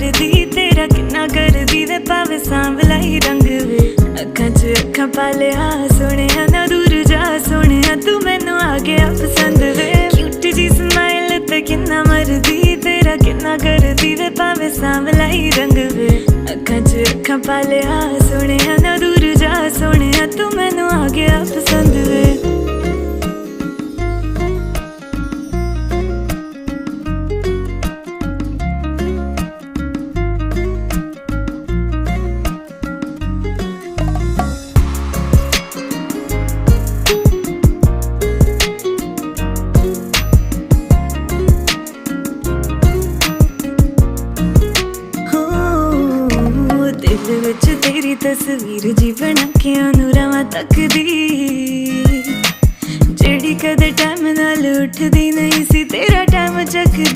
करदी तेरा किन्ना करदी वे पावे सांवला ही रंग वे अखां च अखां पा लिया सोहणिया ना दूर जा सोहणिया तू मैनू आ गया पसंद वे क्यूट जी स्माइल ते किन्ना मरदी तेरा किन्ना करदी वे पावे सांवला ही रंग वे अखां च अखां पा लिया सोहणिया ना दूर जा सोहणिया तू मैनू आ गया पसंद वे। दिल विच तेरी तस्वीर जी बना के ओनू रवां तकदी जेड़ी कदे टाइम नाल उठदी नहीं सी तेरा टाइम चकदी।